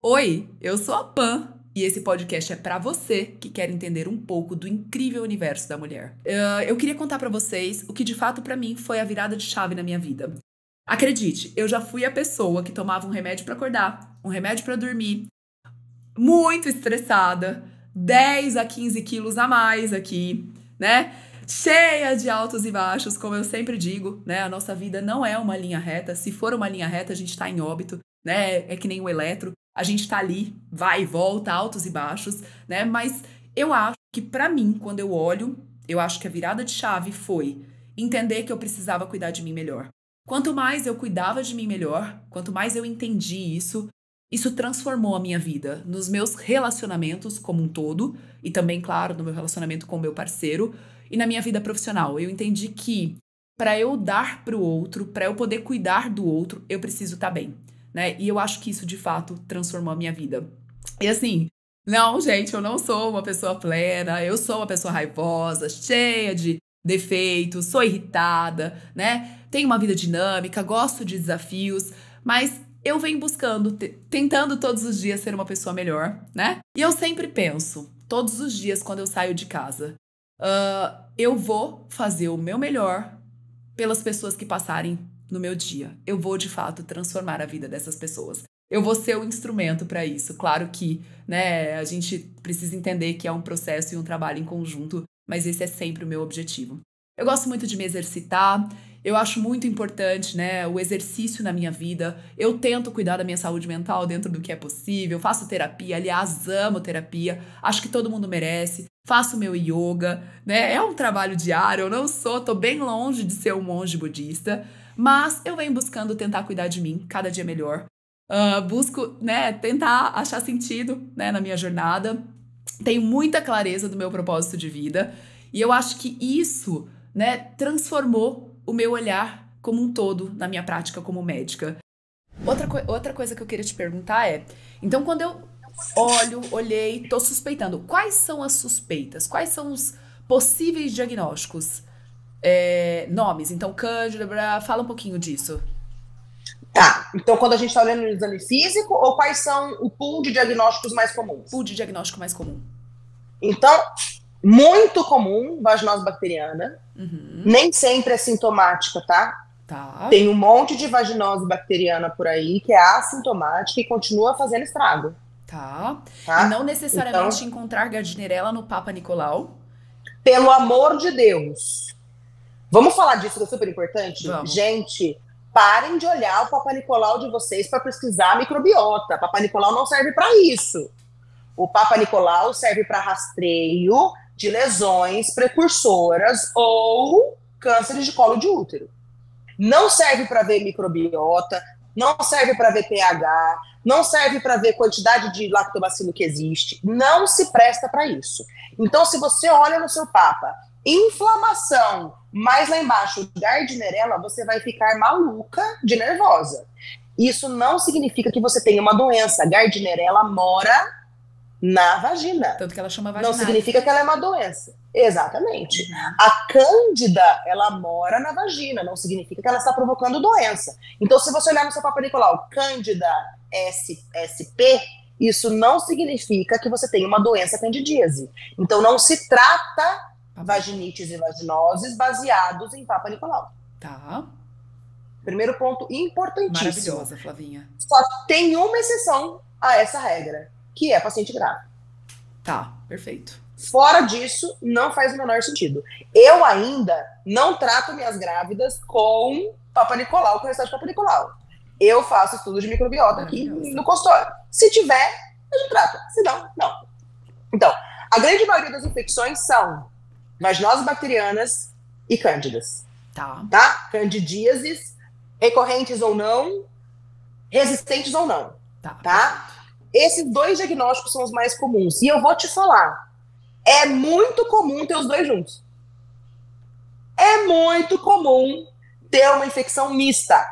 Oi, eu sou a Pan e esse podcast é pra você que quer entender um pouco do incrível universo da mulher. Eu queria contar pra vocês o que de fato pra mim foi a virada de chave na minha vida. Acredite, eu já fui a pessoa que tomava um remédio pra acordar, um remédio pra dormir, muito estressada, 10 a 15 quilos a mais aqui, né? Cheia de altos e baixos, como eu sempre digo, né? A nossa vida não é uma linha reta. Se for uma linha reta, a gente tá em óbito, né? É que nem o eletro. A gente tá ali, vai e volta, altos e baixos, né? Mas eu acho que pra mim, quando eu olho, eu acho que a virada de chave foi entender que eu precisava cuidar de mim melhor. Quanto mais eu cuidava de mim melhor, quanto mais eu entendi isso transformou a minha vida nos meus relacionamentos como um todo e também, claro, no meu relacionamento com o meu parceiro e na minha vida profissional. Eu entendi que para eu dar pro outro, para eu poder cuidar do outro, eu preciso estar bem, né? E eu acho que isso de fato transformou a minha vida. E assim, não, gente, eu não sou uma pessoa plena, eu sou uma pessoa raivosa, cheia de defeitos, sou irritada, né? Tenho uma vida dinâmica, gosto de desafios, mas eu venho buscando, tentando todos os dias ser uma pessoa melhor, né? E eu sempre penso, todos os dias quando eu saio de casa, eu vou fazer o meu melhor pelas pessoas que passarem no meu dia. Eu vou, de fato, transformar a vida dessas pessoas. Eu vou ser o instrumento para isso. Claro que, né, a gente precisa entender que é um processo e um trabalho em conjunto, mas esse é sempre o meu objetivo. Eu gosto muito de me exercitar, eu acho muito importante, né, o exercício na minha vida. Eu tento cuidar da minha saúde mental dentro do que é possível, faço terapia, aliás, amo terapia, acho que todo mundo merece. Faço meu yoga, né? É um trabalho diário, eu não sou, tô bem longe de ser um monge budista, mas eu venho buscando tentar cuidar de mim cada dia melhor. Busco, né, tentar achar sentido, né, na minha jornada. Tenho muita clareza do meu propósito de vida e eu acho que isso, né, transformou o meu olhar como um todo na minha prática como médica. Outra coisa que eu queria te perguntar é, então quando eu olhei, tô suspeitando, quais são as suspeitas? Quais são os possíveis diagnósticos? Nomes, então Cândida, fala um pouquinho disso. Tá, então quando a gente está olhando no exame físico, ou quais são o pool de diagnósticos mais comuns? Pool de diagnóstico mais comum. Então, muito comum, vaginose bacteriana. Nem sempre é sintomática, tá? Tá. Tem um monte de vaginose bacteriana por aí que é assintomática e continua fazendo estrago. Tá. Tá? E não necessariamente Então, encontrar Gardnerella no Papa Nicolau. pelo amor de Deus. Vamos falar disso, que é super importante? Vamos. Gente, parem de olhar o Papa Nicolau de vocês para pesquisar a microbiota. Papa Nicolau não serve para isso. O Papa Nicolau serve para rastreio de lesões precursoras ou cânceres de colo de útero. Não serve para ver microbiota, não serve para ver pH, não serve para ver quantidade de lactobacilo que existe, não se presta para isso. Então, se você olha no seu Papa, inflamação, mais lá embaixo, Gardnerella, você vai ficar maluca de nervosa. Isso não significa que você tenha uma doença. Gardnerella mora na vagina. Tanto que ela chama vaginite. Não significa que ela é uma doença. Exatamente. A cândida, ela mora na vagina, não significa que ela está provocando doença. Então, se você olhar no seu Papa Nicolau, cândida SP, isso não significa que você tem uma doença candidíase. Então, não se trata vaginites e vaginoses baseados em Papa Nicolau. Tá. Primeiro ponto importantíssimo. Maravilhosa, Flavinha. Só tem uma exceção a essa regra, que é paciente grave. Tá, perfeito. Fora disso, não faz o menor sentido. Eu ainda não trato minhas grávidas com Papa Nicolau, com restante de Papa Nicolau. Eu faço estudo de microbiota aqui no consultório. Se tiver, a gente trata. Se não, não. Então, a grande maioria das infecções são vaginoses bacterianas e cândidas. Tá? Candidíases, recorrentes ou não, resistentes ou não. Tá? Esses dois diagnósticos são os mais comuns. E eu vou te falar, é muito comum ter os dois juntos. É muito comum ter uma infecção mista,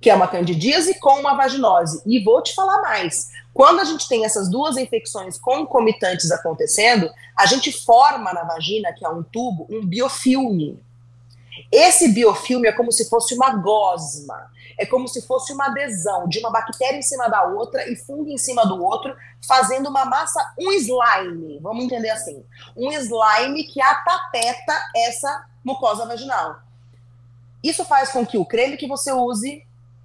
que é uma candidíase com uma vaginose. E vou te falar mais. Quando a gente tem essas duas infecções concomitantes acontecendo, a gente forma na vagina, que é um tubo, um biofilme. Esse biofilme é como se fosse uma gosma, é como se fosse uma adesão de uma bactéria em cima da outra e fungo em cima do outro, fazendo uma massa, um slime, vamos entender assim, um slime que atapeta essa mucosa vaginal. Isso faz com que o creme que você use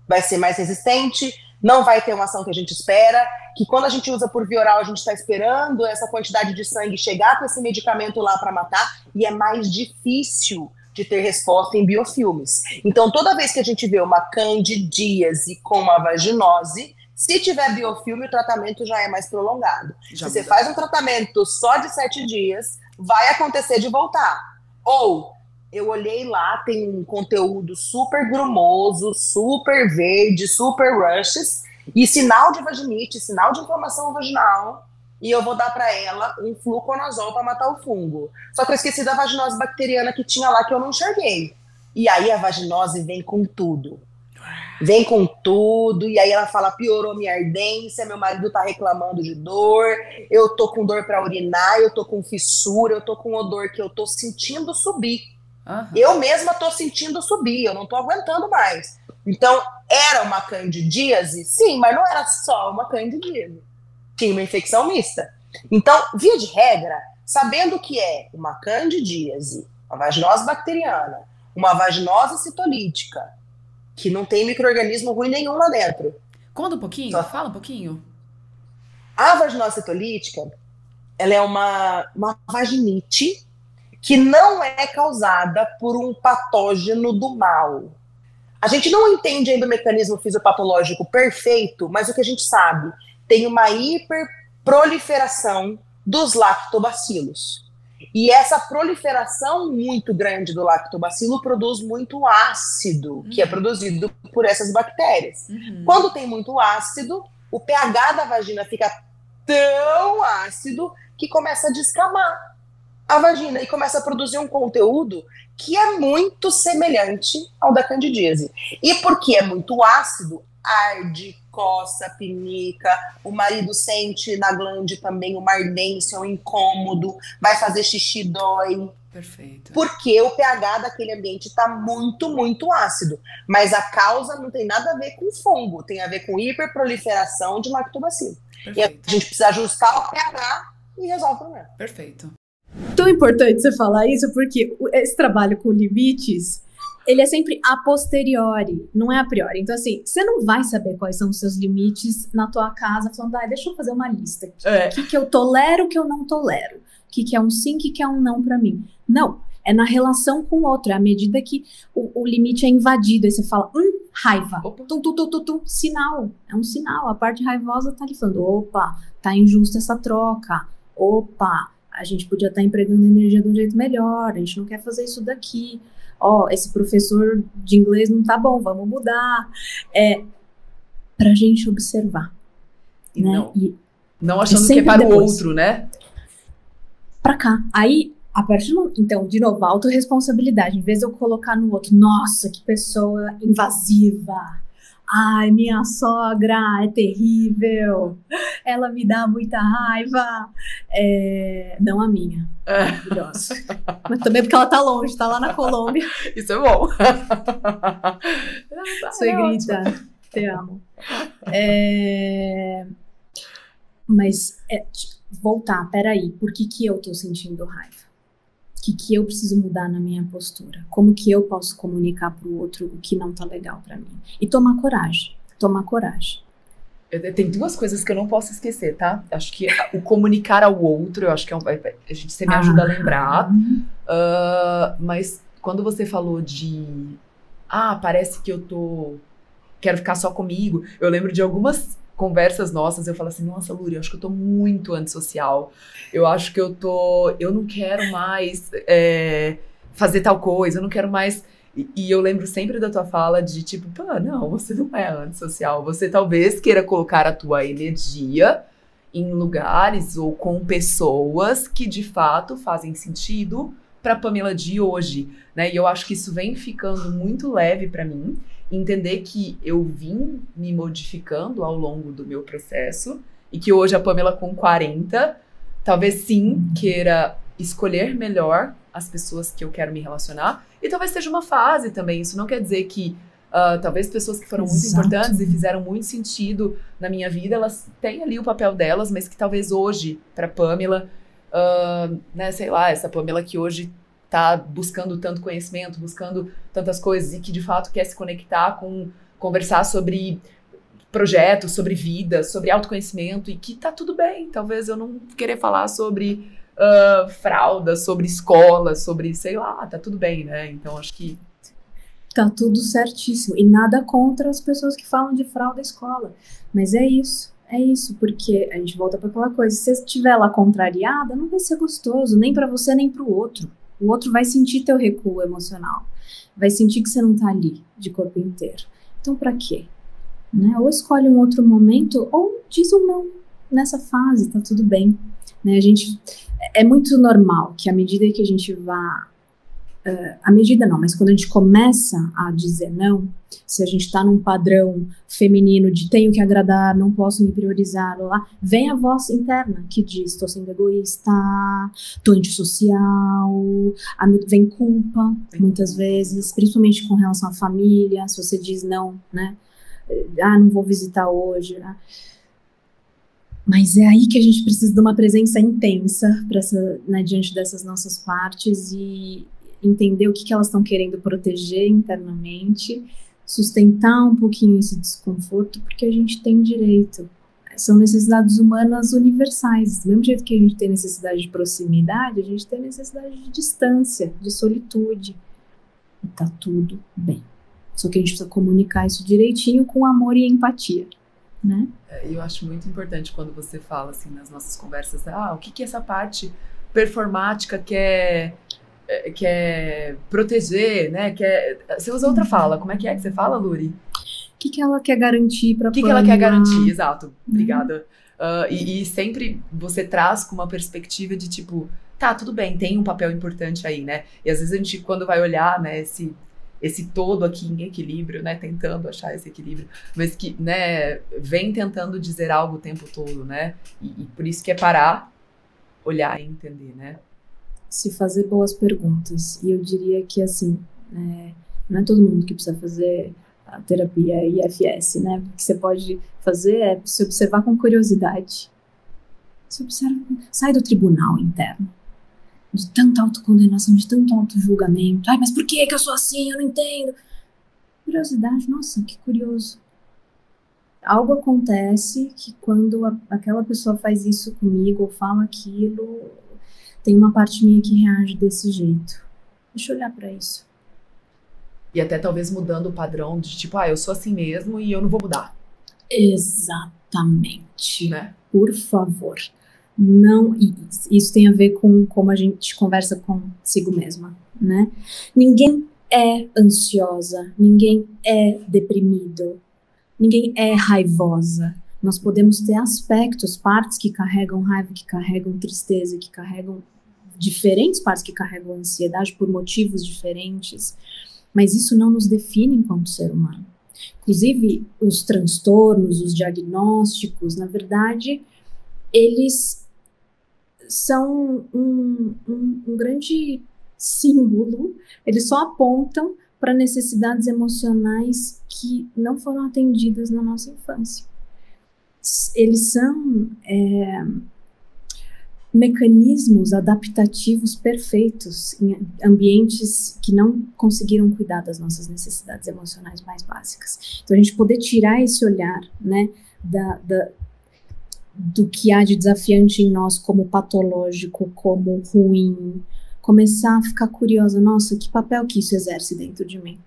vai ser mais resistente, não vai ter uma ação que a gente espera, que quando a gente usa por via oral, a gente está esperando essa quantidade de sangue chegar com esse medicamento lá para matar, e é mais difícil de ter resposta em biofilmes. Então, toda vez que a gente vê uma candidíase com uma vaginose, se tiver biofilme, o tratamento já é mais prolongado. Se você faz um tratamento só de 7 dias, vai acontecer de voltar. Ou, eu olhei lá, tem um conteúdo super grumoso, super verde, super rushes, e sinal de vaginite, sinal de inflamação vaginal, e eu vou dar para ela um fluconazol para matar o fungo. Só que eu esqueci da vaginose bacteriana que tinha lá, que eu não enxerguei. E aí a vaginose vem com tudo. Vem com tudo, e aí ela fala, piorou minha ardência, meu marido tá reclamando de dor, eu tô com dor para urinar, eu tô com fissura, eu tô com odor que eu tô sentindo subir. Eu mesma tô sentindo subir, eu não tô aguentando mais. Então, era uma candidíase? Sim, mas não era só uma candidíase. Tinha uma infecção mista. Então, via de regra, sabendo que é uma candidíase, uma vaginose bacteriana, uma vaginose citolítica, que não tem micro-organismo ruim nenhum lá dentro. Conta um pouquinho, fala um pouquinho. A vaginose citolítica, ela é uma vaginite que não é causada por um patógeno do mal. A gente não entende ainda o mecanismo fisiopatológico perfeito, mas o que a gente sabe, tem uma hiperproliferação dos lactobacilos. E essa proliferação muito grande do lactobacilo produz muito ácido, que é produzido por essas bactérias. Quando tem muito ácido, o pH da vagina fica tão ácido que começa a descamar a vagina e começa a produzir um conteúdo que é muito semelhante ao da candidíase. E porque é muito ácido, arde, coça, pinica, o marido sente na glande também uma ardência, um incômodo, vai fazer xixi, dói. Perfeito. Porque o pH daquele ambiente está muito, muito ácido. Mas a causa não tem nada a ver com fungo, tem a ver com hiperproliferação de lactobacilo. Perfeito. E a gente precisa ajustar o pH e resolve o problema. Perfeito. Tão importante você falar isso, porque esse trabalho com limites, ele é sempre a posteriori, não é a priori. Então, assim, você não vai saber quais são os seus limites na tua casa, falando, deixa eu fazer uma lista aqui. O que eu tolero, o que eu não tolero. O que é um sim, o que é um não pra mim. Não, é na relação com o outro. É à medida que o limite é invadido. Aí você fala, raiva. Sinal. É um sinal. A parte raivosa tá ali falando, opa, tá injusta essa troca. Opa, a gente podia estar empregando energia de um jeito melhor, a gente não quer fazer isso daqui. Esse professor de inglês não tá bom, vamos mudar. Pra gente observar. E né? não achando que é para o outro, né? Pra cá. Aí, a partir do... Então, de novo, a autorresponsabilidade. Em vez de eu colocar no outro, nossa, que pessoa invasiva. Ai, minha sogra é terrível. Ela me dá muita raiva. Não a minha. Maravilhosa. Mas também porque ela tá longe, tá lá na Colômbia. Isso é bom. Suegrita, te amo. Mas, voltar, peraí. Por que eu tô sentindo raiva? O que eu preciso mudar na minha postura? Como que eu posso comunicar pro outro o que não tá legal pra mim? E tomar coragem. Tem duas coisas que eu não posso esquecer, tá? Acho que o comunicar ao outro, eu acho que você me ajuda a lembrar. Mas quando você falou de... parece que quero ficar só comigo. Eu lembro de algumas conversas nossas, eu falo assim, nossa, Lúria, eu acho que eu tô muito antissocial. Eu acho que eu não quero mais fazer tal coisa, eu não quero mais... E eu lembro sempre da tua fala de tipo, não, você não é antissocial. Você talvez queira colocar a tua energia em lugares ou com pessoas que de fato fazem sentido pra Pamela de hoje, né? E eu acho que isso vem ficando muito leve pra mim. Entender que eu vim me modificando ao longo do meu processo e que hoje a Pamela com 40, talvez sim queira escolher melhor as pessoas que eu quero me relacionar. E talvez seja uma fase também. Isso não quer dizer que talvez pessoas que foram muito importantes e fizeram muito sentido na minha vida, elas têm ali o papel delas, mas que talvez hoje, para Pamela, né, sei lá, essa Pamela que hoje tá buscando tanto conhecimento, buscando tantas coisas e que de fato quer se conectar conversar sobre projetos, sobre vida, sobre autoconhecimento e que tá tudo bem. Talvez eu não querer falar sobre fralda, sobre escola, sobre, sei lá, tá tudo bem, né? Então acho que tá tudo certíssimo. E nada contra as pessoas que falam de fralda escola. Mas é isso, porque a gente volta para aquela coisa. Se você estiver lá contrariada, não vai ser gostoso, nem para você, nem para o outro. O outro vai sentir teu recuo emocional. Vai sentir que você não tá ali de corpo inteiro. Então, para quê? Né? Ou escolhe um outro momento, ou diz um não nessa fase, tá tudo bem. Né? É muito normal que à medida que a gente vá mas quando a gente começa a dizer não, se a gente tá num padrão feminino de tenho que agradar, não posso me priorizar, lá, vem a voz interna que diz, tô sendo egoísta, tô antissocial, vem culpa, muitas vezes, principalmente com relação à família, se você diz não, né, não vou visitar hoje, né? Mas é aí que a gente precisa de uma presença intensa né, diante dessas nossas partes e entender o que elas estão querendo proteger internamente, sustentar um pouquinho esse desconforto, porque a gente tem direito. São necessidades humanas universais. Do mesmo jeito que a gente tem necessidade de proximidade, a gente tem necessidade de distância, de solitude. E tá tudo bem. Só que a gente precisa comunicar isso direitinho com amor e empatia, né? Eu acho muito importante quando você fala, assim, nas nossas conversas, o que essa parte performática quer proteger, né? Você usa outra fala. Como é que você fala, Luri? O que ela quer garantir para o que ela quer garantir, exato. Obrigada. E sempre você traz com uma perspectiva de tipo, tá, tudo bem, tem um papel importante aí, né? E às vezes a gente, quando vai olhar, né, esse todo aqui em equilíbrio, né, tentando achar esse equilíbrio, mas que, né, vem tentando dizer algo o tempo todo, né? E por isso que é parar, olhar e entender, né? Se fazer boas perguntas. E eu diria que, assim, não é todo mundo que precisa fazer a terapia IFS, né? O que você pode fazer é se observar com curiosidade. Se observa, sai do tribunal interno, de tanta autocondenação, de tanto auto-julgamento. Mas por que eu sou assim? Eu não entendo. Curiosidade, nossa, que curioso. Algo acontece que quando aquela pessoa faz isso comigo ou fala aquilo, tem uma parte minha que reage desse jeito. Deixa eu olhar pra isso. E até talvez mudando o padrão de tipo, eu sou assim mesmo e eu não vou mudar. Exatamente. Né? Por favor. Não, isso tem a ver com como a gente conversa consigo mesma, né? Ninguém é ansiosa, ninguém é deprimido, ninguém é raivosa. Nós podemos ter aspectos, partes que carregam raiva, que carregam tristeza, que carregam diferentes partes que carregam ansiedade por motivos diferentes, mas isso não nos define enquanto ser humano. Inclusive, os transtornos, os diagnósticos, na verdade, eles são um grande símbolo, eles só apontam para necessidades emocionais que não foram atendidas na nossa infância. Eles são mecanismos adaptativos perfeitos em ambientes que não conseguiram cuidar das nossas necessidades emocionais mais básicas. Então, a gente poder tirar esse olhar, né, do que há de desafiante em nós como patológico, como ruim, começar a ficar curiosa, nossa, que papel que isso exerce dentro de mim?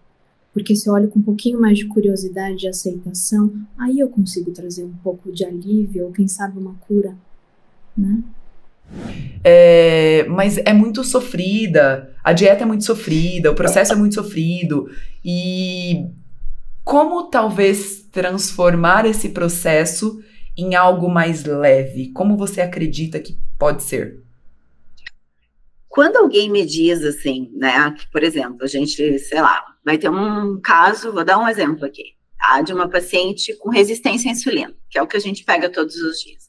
Porque se eu olho com um pouquinho mais de curiosidade e aceitação, aí eu consigo trazer um pouco de alívio, ou quem sabe uma cura, né? Mas é muito sofrida, a dieta é muito sofrida, o processo é muito sofrido, e como talvez transformar esse processo em algo mais leve? Como você acredita que pode ser? Quando alguém me diz assim, né, que, por exemplo, a gente, sei lá, vai ter um caso, vou dar um exemplo aqui, tá, de uma paciente com resistência à insulina, que é o que a gente pega todos os dias.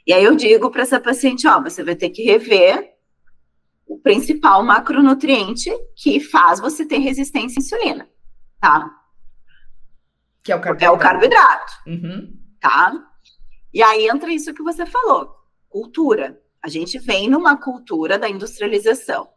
E aí eu digo para essa paciente, você vai ter que rever o principal macronutriente que faz você ter resistência à insulina, tá? Que é o carboidrato. É o carboidrato, Uhum. tá? E aí entra isso que você falou, cultura. A gente vem numa cultura da industrialização.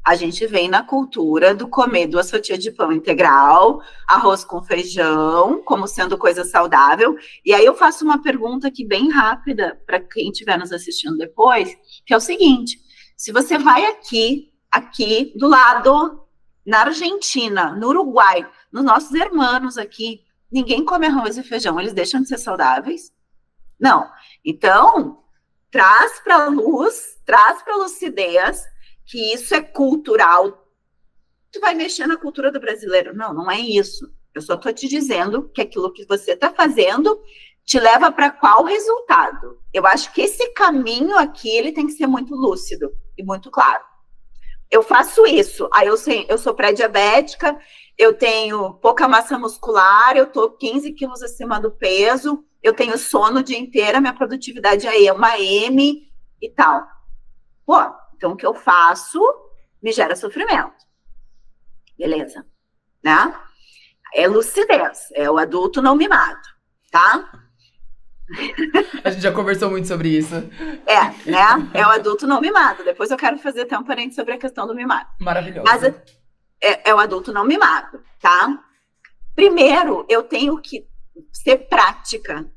A gente vem na cultura do comer 2 fatias de pão integral, arroz com feijão, como sendo coisa saudável. E aí eu faço uma pergunta aqui bem rápida para quem estiver nos assistindo depois, que é o seguinte: se você vai aqui do lado, na Argentina, no Uruguai, nos nossos irmãos aqui, ninguém come arroz e feijão, eles deixam de ser saudáveis? Não. Então, traz para a luz, traz para a lucidez que isso é cultural. Tu vai mexer na cultura do brasileiro. Não, não é isso. Eu só estou te dizendo que aquilo que você está fazendo te leva para qual resultado. Eu acho que esse caminho aqui, ele tem que ser muito lúcido e muito claro. Eu faço isso. Aí eu sou pré-diabética, eu tenho pouca massa muscular, eu estou 15 quilos acima do peso, eu tenho sono o dia inteiro, a minha produtividade aí é uma M e tal. Pô, então o que eu faço me gera sofrimento. Beleza, né? É lucidez, é o adulto não mimado, tá? A gente já conversou muito sobre isso. Né? É o adulto não mimado. Depois eu quero fazer até um parênteses sobre a questão do mimado. Maravilhoso. Mas é o adulto não mimado, tá? Primeiro, eu tenho que ser prática,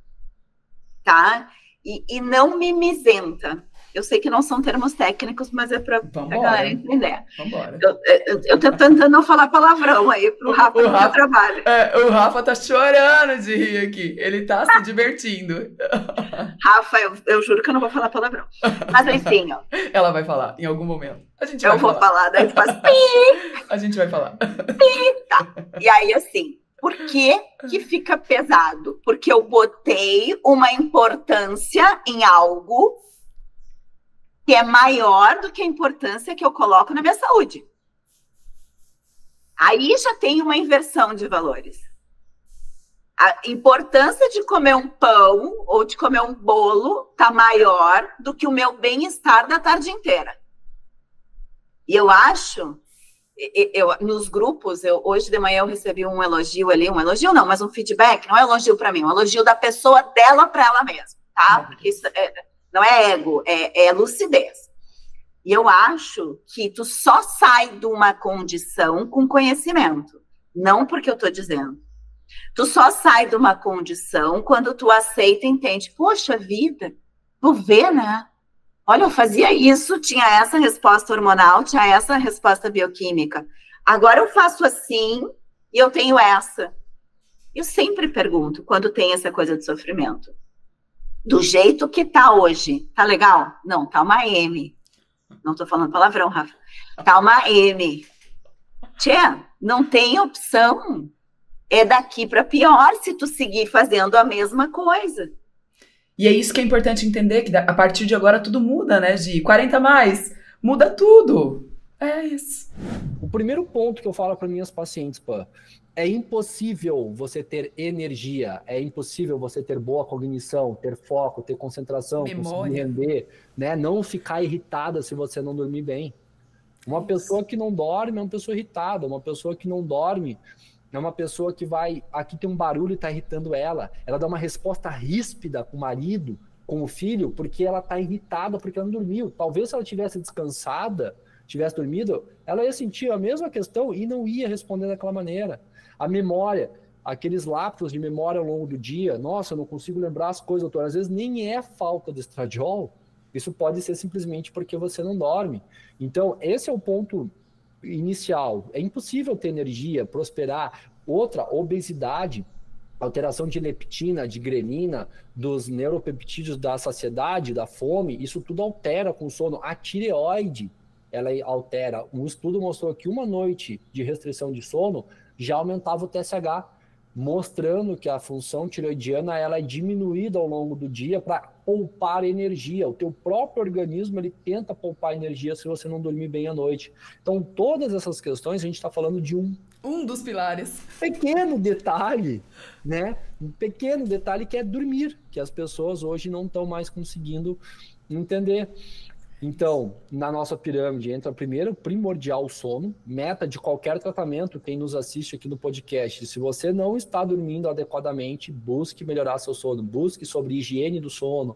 tá? E não mimizenta. Eu sei que não são termos técnicos, mas é para a galera entender. Vambora. Eu tô tentando não falar palavrão aí pro Rafa no meu trabalho. O Rafa tá chorando de rir aqui. Ele tá se divertindo. Rafa, eu juro que eu não vou falar palavrão. Mas enfim, ó. Ela vai falar em algum momento. Eu vou falar, daí faz pi. A gente vai falar. Pi, tá. E aí, assim, por que fica pesado? Porque eu botei uma importância em algo que é maior do que a importância que eu coloco na minha saúde. Aí já tem uma inversão de valores. A importância de comer um pão ou de comer um bolo tá maior do que o meu bem-estar da tarde inteira. E eu acho, nos grupos, hoje de manhã eu recebi um elogio ali, um elogio não, mas um feedback, não é elogio para mim, um elogio da pessoa dela para ela mesma, tá? Porque isso não é ego, é lucidez. E eu acho que tu só sai de uma condição com conhecimento, não porque eu tô dizendo. Tu só sai de uma condição quando tu aceita e entende. Poxa vida, tu vê, né? Olha, eu fazia isso, tinha essa resposta hormonal, tinha essa resposta bioquímica. Agora eu faço assim e eu tenho essa. Eu sempre pergunto quando tem essa coisa de sofrimento. Do jeito que tá hoje, tá legal? Não, tá uma M. Não tô falando palavrão, Rafa. Tá uma M. Tchê, não tem opção. É daqui para pior se tu seguir fazendo a mesma coisa. E é isso que é importante entender, que a partir de agora tudo muda, né, Gi? 40 mais, muda tudo. É isso. O primeiro ponto que eu falo para minhas pacientes, é impossível você ter energia, é impossível você ter boa cognição, ter foco, ter concentração, conseguir render, né? Não ficar irritada se você não dormir bem. Uma pessoa que não dorme é uma pessoa irritada, uma pessoa que não dorme é uma pessoa que vai, aqui tem um barulho e está irritando ela dá uma resposta ríspida com o marido, com o filho, porque ela está irritada porque ela não dormiu. Talvez se ela tivesse descansada, tivesse dormido, ela ia sentir a mesma questão e não ia responder daquela maneira. A memória, aqueles lapsos de memória ao longo do dia, nossa, eu não consigo lembrar as coisas, doutor, às vezes nem é falta de estradiol, isso pode ser simplesmente porque você não dorme. Então, esse é o ponto inicial. É impossível ter energia, prosperar. Outra, obesidade, alteração de leptina, de grelina, dos neuropeptídeos da saciedade, da fome, isso tudo altera com o sono. A tireoide, ela altera. Um estudo mostrou que uma noite de restrição de sono já aumentava o TSH, mostrando que a função tireoidiana ela é diminuída ao longo do dia para poupar energia. O teu próprio organismo ele tenta poupar energia se você não dormir bem à noite. Então, todas essas questões, a gente está falando de um dos pilares. Pequeno detalhe, né? Um pequeno detalhe que é dormir, que as pessoas hoje não estão mais conseguindo entender. Então, na nossa pirâmide entra primeiro primordial o sono, meta de qualquer tratamento, quem nos assiste aqui no podcast. Se você não está dormindo adequadamente, busque melhorar seu sono, busque sobre higiene do sono,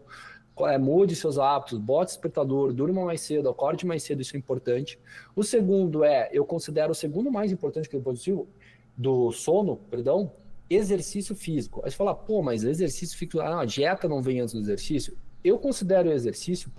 mude seus hábitos, bote despertador, durma mais cedo, acorde mais cedo, isso é importante. O segundo eu considero o segundo mais importante que do sono, exercício físico. Aí você fala, pô, mas exercício físico, a dieta não vem antes do exercício? Eu considero o exercício,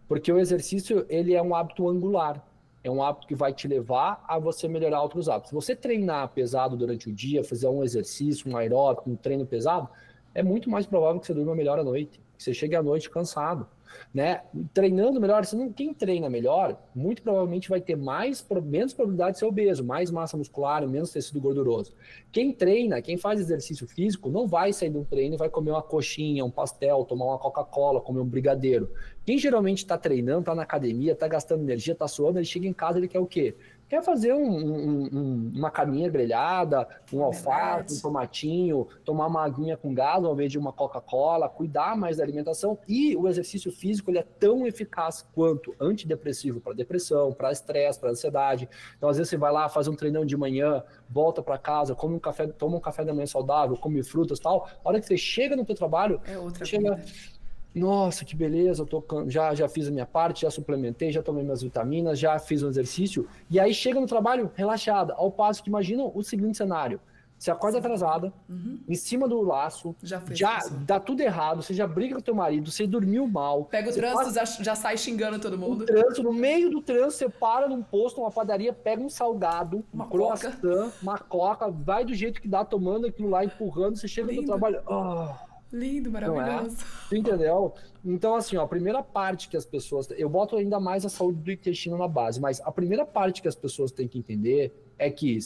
porque o exercício, ele é um hábito angular. É um hábito que vai te levar a você melhorar outros hábitos. Se você treinar pesado durante o dia, fazer um exercício, um aeróbico, um treino pesado, é muito mais provável que você durma melhor à noite, que você chegue à noite cansado, né? Treinando melhor, quem treina melhor, muito provavelmente vai ter menos probabilidade de ser obeso, mais massa muscular, menos tecido gorduroso. Quem treina, quem faz exercício físico, não vai sair de um treino e vai comer uma coxinha, um pastel, tomar uma Coca-Cola, comer um brigadeiro. Quem geralmente está treinando, está na academia, está gastando energia, está suando, ele chega em casa, ele quer o quê? Quer fazer uma carninha grelhada, um alface, um tomatinho, tomar uma aguinha com gás ao invés de uma Coca-Cola, cuidar mais da alimentação. E o exercício físico, ele é tão eficaz quanto antidepressivo para depressão, para estresse, para ansiedade. Então, às vezes você vai lá, faz um treinão de manhã, volta para casa, toma um café da manhã saudável, come frutas e tal. A hora que você chega no teu trabalho, chega... Nossa, que beleza, já fiz a minha parte, já suplementei, já tomei minhas vitaminas, já fiz um exercício, e aí chega no trabalho relaxada, ao passo que imagina o seguinte cenário, você acorda atrasada, em cima do laço, já dá tudo errado, você já briga com o teu marido, você dormiu mal. Pega o trânsito, já sai xingando todo mundo. No meio do trânsito, você para num posto, uma padaria, pega um salgado, um croissant, uma coca, vai do jeito que dá, tomando aquilo lá, empurrando, você chega no trabalho... Lindo, maravilhoso. Entendeu? Então, assim, a primeira parte que as pessoas... Eu boto ainda mais a saúde do intestino na base, mas a primeira parte que as pessoas têm que entender é que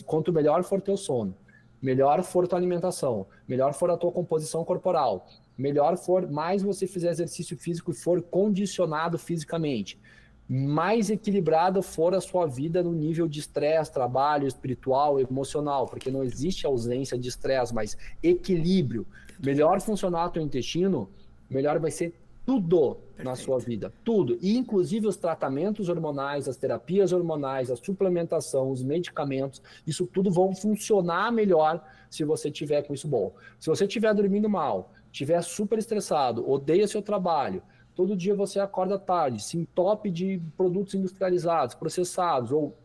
quanto melhor for teu sono, melhor for tua alimentação, melhor for a tua composição corporal, mais você fizer exercício físico e for condicionado fisicamente, mais equilibrada for a sua vida no nível de estresse, trabalho, espiritual, emocional, porque não existe ausência de estresse, mas equilíbrio. Melhor funcionar o teu intestino, melhor vai ser tudo na sua vida, tudo. E inclusive os tratamentos hormonais, as terapias hormonais, a suplementação, os medicamentos, isso tudo vão funcionar melhor se você tiver com isso bom. Se você estiver dormindo mal, estiver super estressado, odeia seu trabalho, todo dia você acorda tarde, se entope de produtos industrializados, processados ou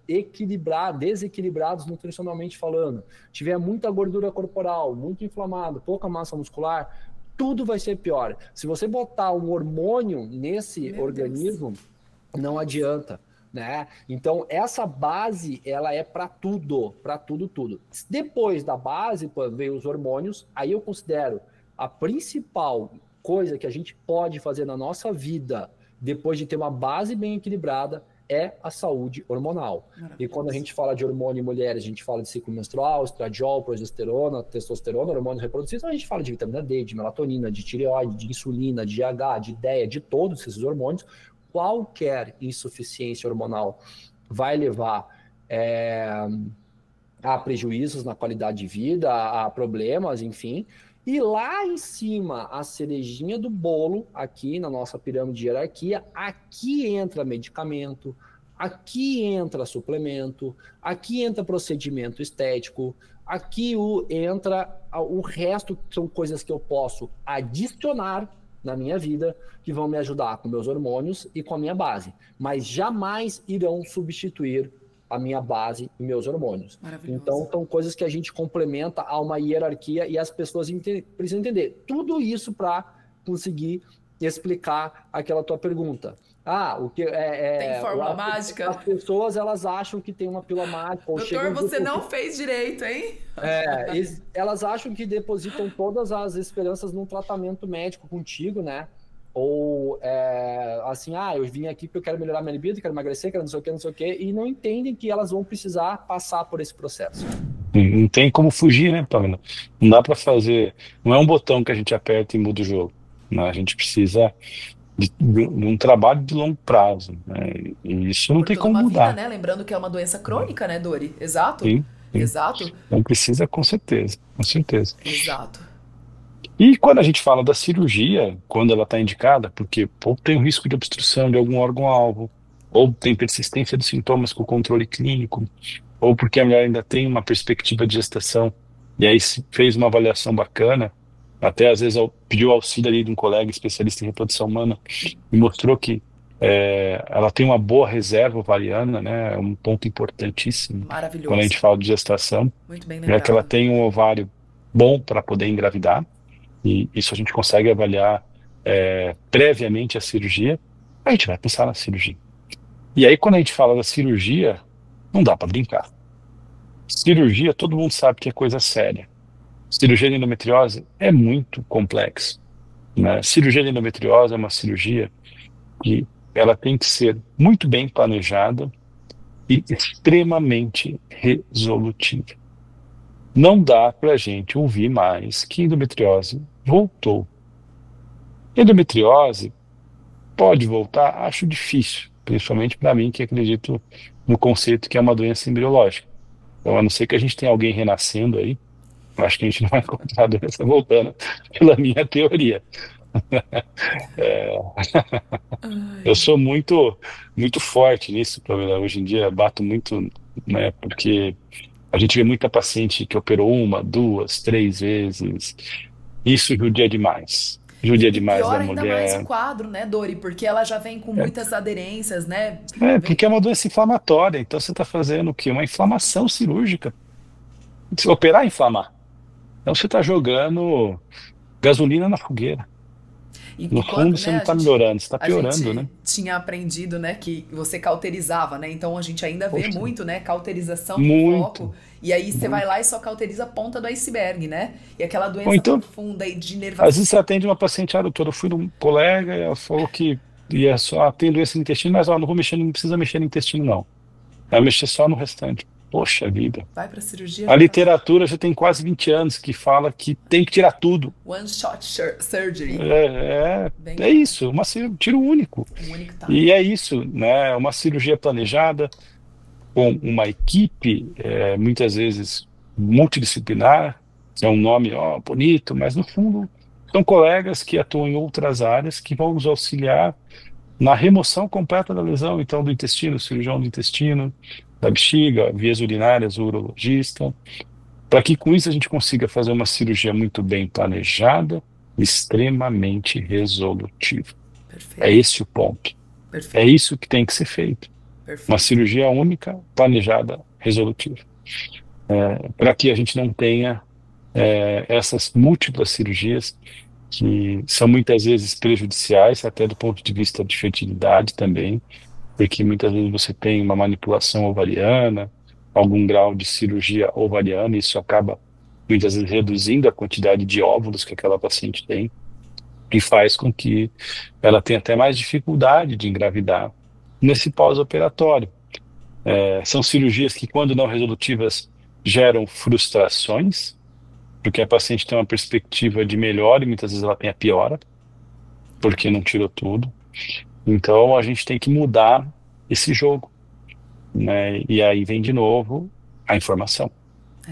desequilibrados nutricionalmente falando, tiver muita gordura corporal, muito inflamado, pouca massa muscular, tudo vai ser pior. Se você botar um hormônio nesse organismo, não adianta, né? Então, essa base, ela é para tudo, tudo. Depois da base, veio os hormônios, aí eu considero a principal coisa que a gente pode fazer na nossa vida, depois de ter uma base bem equilibrada, é a saúde hormonal. E quando a gente fala de hormônio em mulheres, a gente fala de ciclo menstrual, estradiol, progesterona, testosterona, hormônios reprodutivos, a gente fala de vitamina D, de melatonina, de tireoide, de insulina, de GH, de DEA, de todos esses hormônios. Qualquer insuficiência hormonal vai levar a prejuízos na qualidade de vida, a problemas, enfim. E lá em cima, a cerejinha do bolo, aqui na nossa pirâmide de hierarquia, aqui entra medicamento, aqui entra suplemento, aqui entra procedimento estético, aqui entra o resto, que são coisas que eu posso adicionar na minha vida, que vão me ajudar com meus hormônios e com a minha base, mas jamais irão substituir a minha base e meus hormônios. Então, são coisas que a gente complementa a uma hierarquia e as pessoas precisam entender. Tudo isso para conseguir explicar aquela tua pergunta. O que tem fórmula mágica? As pessoas, elas acham que tem uma pílula mágica. Doutor, você não fez direito, hein? Elas acham que depositam todas as esperanças num tratamento médico contigo, né? Ou assim, eu vim aqui porque eu quero melhorar minha libido, quero emagrecer, quero não sei o quê, e não entendem que elas vão precisar passar por esse processo. Não tem como fugir, né, Pamela? Não dá para fazer, não é um botão que a gente aperta e muda o jogo. Não, a gente precisa de um trabalho de longo prazo, né? E isso não tem como mudar. Vida, né? Lembrando que é uma doença crônica, né, Dori? Exato. Sim. Exato. Então precisa, com certeza. Exato. E quando a gente fala da cirurgia, quando ela está indicada, porque ou tem um risco de obstrução de algum órgão-alvo, ou tem persistência de sintomas com controle clínico, ou porque a mulher ainda tem uma perspectiva de gestação, e aí se fez uma avaliação bacana, até às vezes pediu auxílio ali de um colega especialista em reprodução humana, e mostrou que ela tem uma boa reserva ovariana, né? É um ponto importantíssimo Maravilhoso. quando a gente fala de gestação, Muito bem é que ela lembrado. tem um ovário bom para poder engravidar, e isso a gente consegue avaliar previamente a cirurgia, a gente vai pensar na cirurgia. E aí, quando a gente fala da cirurgia, não dá para brincar. Cirurgia, todo mundo sabe que é coisa séria. Cirurgia de endometriose é muito complexo, né? Cirurgia de endometriose é uma cirurgia que ela tem que ser muito bem planejada e extremamente resolutiva. Não dá para a gente ouvir mais que endometriose voltou. Endometriose pode voltar? Acho difícil, principalmente para mim que acredito no conceito que é uma doença embriológica. Então, a não ser que a gente tenha alguém renascendo aí, eu acho que a gente não vai encontrar a doença voltando, pela minha teoria. Eu sou muito, muito forte nisso, Pamela. Hoje em dia bato muito, né, porque a gente vê muita paciente que operou 1, 2, 3 vezes. Isso judia demais. Judia E demais da piora ainda mais o mulher. quadro, né, Dori? Porque ela já vem com muitas aderências, né? Porque é uma doença inflamatória. Então você está fazendo o quê? Uma inflamação cirúrgica. Se operar, inflamar. Então você está jogando gasolina na fogueira. E No fundo, quando, você né, não está melhorando, você está a piorando, né? gente tinha aprendido, né, que você cauterizava, né? Então a gente ainda vê Poxa, muito, né, cauterização com muito, foco. E aí você vai muito. lá e só cauteriza a ponta do iceberg, né? E aquela Ou doença então, profunda e de às vezes você inervação. atende uma paciente, doutora, eu fui num colega e ela falou que tem doença no intestino, mas não vou mexer, não precisa mexer no intestino, não. Vai mexer só no restante. Poxa vida. Vai pra cirurgia, A já tá literatura já tem quase 20 anos que fala que tem que tirar tudo. one shot surgery. Bem É claro. isso, tiro único. Um único E é isso, né? Uma cirurgia planejada com uma equipe, muitas vezes multidisciplinar, que é um nome bonito, mas no fundo são colegas que atuam em outras áreas que vão nos auxiliar na remoção completa da lesão, então do intestino, cirurgião do intestino, da bexiga, vias urinárias, o urologista, para que com isso a gente consiga fazer uma cirurgia muito bem planejada, extremamente resolutiva. É Perfeito, esse o ponto. É perfeito, isso que tem que ser feito. Uma perfeito. cirurgia única, planejada, resolutiva. Para que a gente não tenha essas múltiplas cirurgias que são muitas vezes prejudiciais, até do ponto de vista de fertilidade também, porque muitas vezes você tem uma manipulação ovariana, algum grau de cirurgia ovariana, e isso acaba muitas vezes reduzindo a quantidade de óvulos que aquela paciente tem, e faz com que ela tenha até mais dificuldade de engravidar nesse pós-operatório. São cirurgias que, quando não resolutivas, geram frustrações, porque a paciente tem uma perspectiva de melhora e muitas vezes ela tem a piora, porque não tirou tudo. Então a gente tem que mudar esse jogo, né? E aí vem de novo a informação.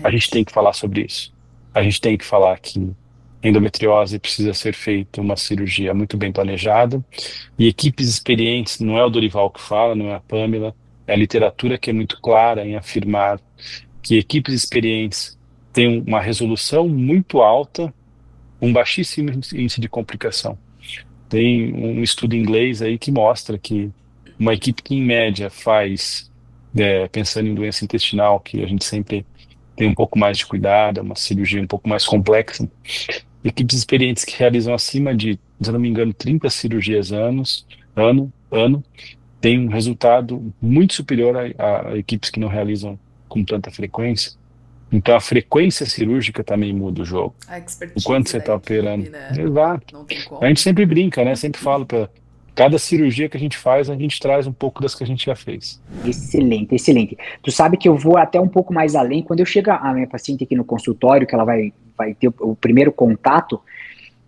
A gente tem que falar sobre isso. A gente tem que falar que endometriose precisa ser feita uma cirurgia muito bem planejada, e equipes experientes, não é o Dorival que fala, não é a Pamela, é a literatura que é muito clara em afirmar que equipes experientes têm uma resolução muito alta, um baixíssimo índice de complicação. Tem um estudo inglês aí que mostra que uma equipe que, em média, faz, pensando em doença intestinal, que a gente sempre tem um pouco mais de cuidado, uma cirurgia um pouco mais complexa, equipes experientes que realizam acima de, se eu não me engano, 30 cirurgias ano, tem um resultado muito superior a equipes que não realizam com tanta frequência. Então a frequência cirúrgica também muda o jogo. A O expertise quanto você da está equipe, operando. né? Exato. Não tem A como. gente sempre brinca, né? Sempre falo para cada cirurgia que a gente faz, a gente traz um pouco das que a gente já fez. Excelente, excelente. Tu sabe que eu vou até um pouco mais além. Quando eu chego a minha paciente aqui no consultório, que ela vai ter o primeiro contato,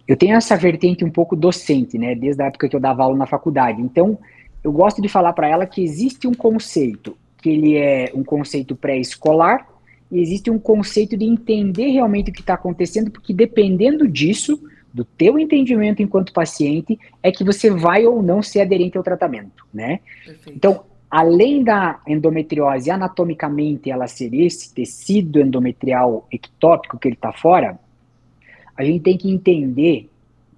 eu tenho essa vertente um pouco docente, né? Desde a época que eu dava aula na faculdade. Então, eu gosto de falar para ela que existe um conceito, que ele é um conceito pré-escolar e existe um conceito de entender realmente o que está acontecendo, porque dependendo disso, do teu entendimento enquanto paciente, é que você vai ou não ser aderente ao tratamento, né? Perfeito. Então, além da endometriose, anatomicamente, ela ser esse tecido endometrial ectópico que ele está fora, a gente tem que entender,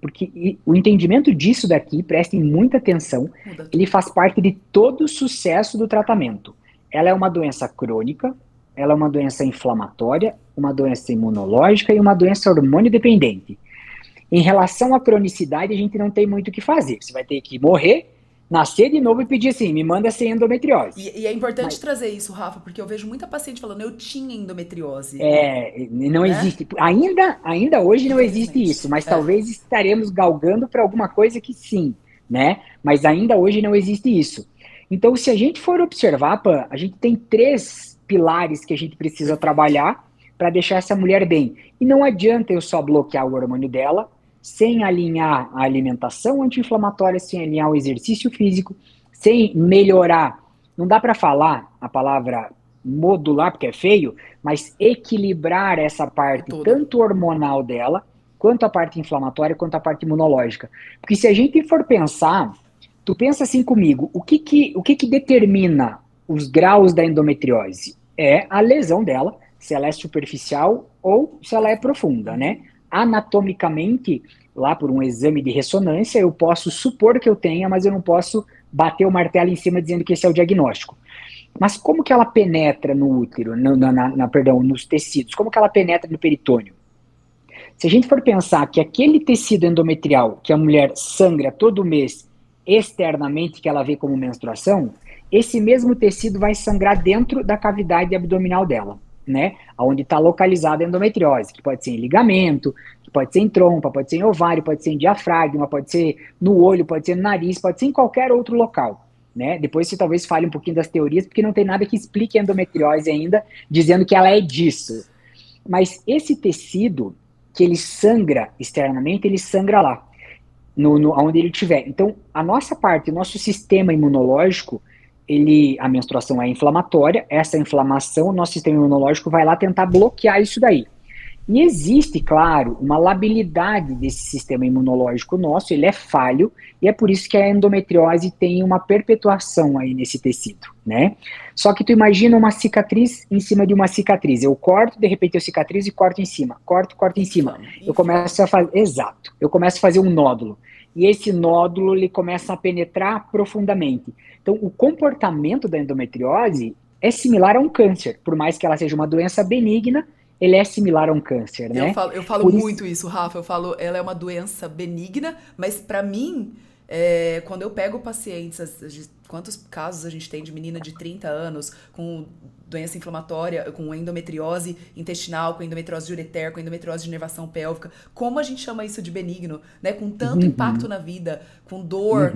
porque o entendimento disso daqui, prestem muita atenção, ele faz parte de todo o sucesso do tratamento. Ela é uma doença crônica, ela é uma doença inflamatória, uma doença imunológica e uma doença hormônio dependente. Em relação à cronicidade, a gente não tem muito o que fazer. Você vai ter que morrer, nascer de novo e pedir assim, me manda sem endometriose. E é importante trazer isso, Rafa, porque eu vejo muita paciente falando, eu tinha endometriose. Não existe. Ainda hoje não existe isso, mas talvez estaremos galgando para alguma coisa que sim, né? Mas ainda hoje não existe isso. Então, se a gente for observar, Pan, a gente tem 3 pilares que a gente precisa trabalhar para deixar essa mulher bem. E não adianta eu só bloquear o hormônio dela, sem alinhar a alimentação anti-inflamatória, sem alinhar o exercício físico, sem melhorar, não dá para falar a palavra modular, porque é feio, mas equilibrar essa parte, tanto hormonal dela, quanto a parte inflamatória, quanto a parte imunológica. Porque se a gente for pensar, tu pensa assim comigo, o que determina os graus da endometriose? É a lesão dela, se ela é superficial ou se ela é profunda, né? Anatomicamente, lá por um exame de ressonância, eu posso supor que eu tenha, mas eu não posso bater o martelo em cima dizendo que esse é o diagnóstico. Mas como que ela penetra no útero, nos tecidos? Como que ela penetra no peritônio? Se a gente for pensar que aquele tecido endometrial que a mulher sangra todo mês externamente, que ela vê como menstruação, esse mesmo tecido vai sangrar dentro da cavidade abdominal dela, né? Onde está localizada a endometriose, que pode ser em ligamento, que pode ser em trompa, pode ser em ovário, pode ser em diafragma, pode ser no olho, pode ser no nariz, pode ser em qualquer outro local, né? Depois você talvez fale um pouquinho das teorias, porque não tem nada que explique a endometriose ainda, dizendo que ela é disso. Mas esse tecido, que ele sangra externamente, ele sangra lá, onde ele estiver. Então, a nossa parte, o nosso sistema imunológico, a menstruação é inflamatória, essa inflamação, o nosso sistema imunológico vai lá tentar bloquear isso daí. E existe, claro, uma labilidade desse sistema imunológico nosso, ele é falho, e é por isso que a endometriose tem uma perpetuação aí nesse tecido, né? Só que tu imagina uma cicatriz em cima de uma cicatriz. Eu corto, de repente eu cicatrizo e corto em cima. Corto em cima. Eu começo a fazer... Exato. Eu começo a fazer um nódulo. E esse nódulo, ele começa a penetrar profundamente. Então, o comportamento da endometriose é similar a um câncer. Por mais que ela seja uma doença benigna, ele é similar a um câncer, né? Eu falo muito isso, Rafa. Eu falo, ela é uma doença benigna, mas pra mim, quando eu pego pacientes, quantos casos a gente tem de menina de 30 anos com doença inflamatória, com endometriose intestinal, com endometriose de ureter, com endometriose de inervação pélvica, como a gente chama isso de benigno, né? Com tanto impacto na vida, com dor,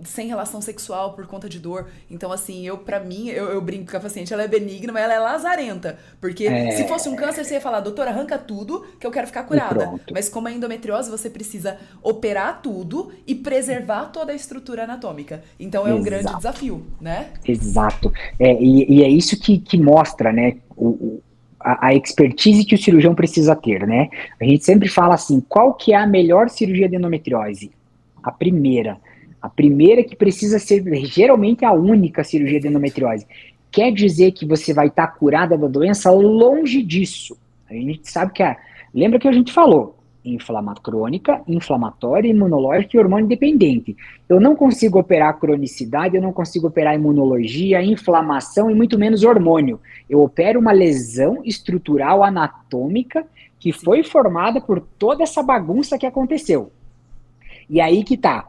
sem relação sexual por conta de dor. Então, assim, pra mim, eu brinco com a paciente, ela é benigna, mas ela é lazarenta. Porque se fosse um câncer, você ia falar, doutora, arranca tudo que eu quero ficar curada. Mas como a endometriose, você precisa operar tudo e preservar toda a estrutura anatômica. Então, é um grande desafio, né? Exato. E é isso que mostra, né, a expertise que o cirurgião precisa ter, né? A gente sempre fala assim, qual que é a melhor cirurgia de endometriose? A primeira que precisa ser geralmente a única cirurgia de endometriose. Quer dizer que você vai estar curada da doença? Longe disso. A gente sabe que lembra que a gente falou, crônica, inflamatória, imunológica e hormônio dependente. Eu não consigo operar cronicidade, eu não consigo operar imunologia, inflamação e muito menos hormônio. Eu opero uma lesão estrutural anatômica que foi formada por toda essa bagunça que aconteceu. E aí que tá.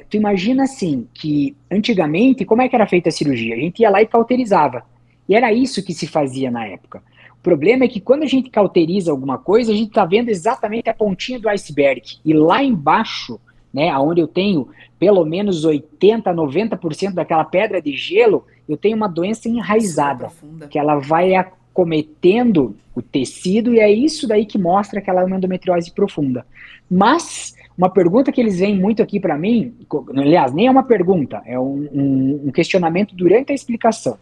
Tu imagina assim, que antigamente, como é que era feita a cirurgia? A gente ia lá e cauterizava. E era isso que se fazia na época. O problema é que quando a gente cauteriza alguma coisa, a gente está vendo exatamente a pontinha do iceberg. E lá embaixo, né, onde eu tenho pelo menos 80%, 90% daquela pedra de gelo, eu tenho uma doença enraizada, que ela vai acometendo o tecido, e é isso daí que mostra que ela é uma endometriose profunda. Mas uma pergunta que eles vêm muito aqui para mim, aliás, nem é uma pergunta, é um questionamento durante a explicação.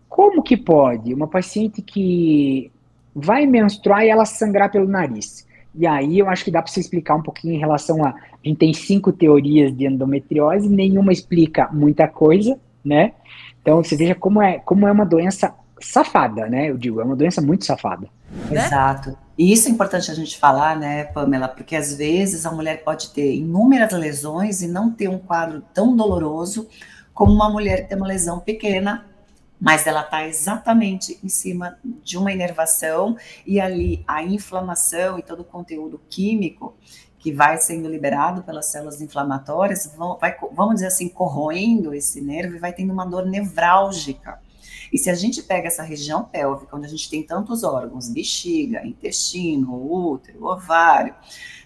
como que pode uma paciente que vai menstruar e ela sangrar pelo nariz? E aí eu acho que dá para você explicar um pouquinho em relação a gente tem 5 teorias de endometriose, nenhuma explica muita coisa, né? Então você veja como é uma doença safada, né? Eu digo, é uma doença muito safada. Exato. E isso é importante a gente falar, né, Pamela, porque às vezes a mulher pode ter inúmeras lesões e não ter um quadro tão doloroso como uma mulher que tem uma lesão pequena, mas ela está exatamente em cima de uma inervação e ali a inflamação e todo o conteúdo químico que vai sendo liberado pelas células inflamatórias, vamos dizer assim, corroendo esse nervo e vai tendo uma dor nevrálgica. E se a gente pega essa região pélvica, onde a gente tem tantos órgãos, bexiga, intestino, útero, ovário,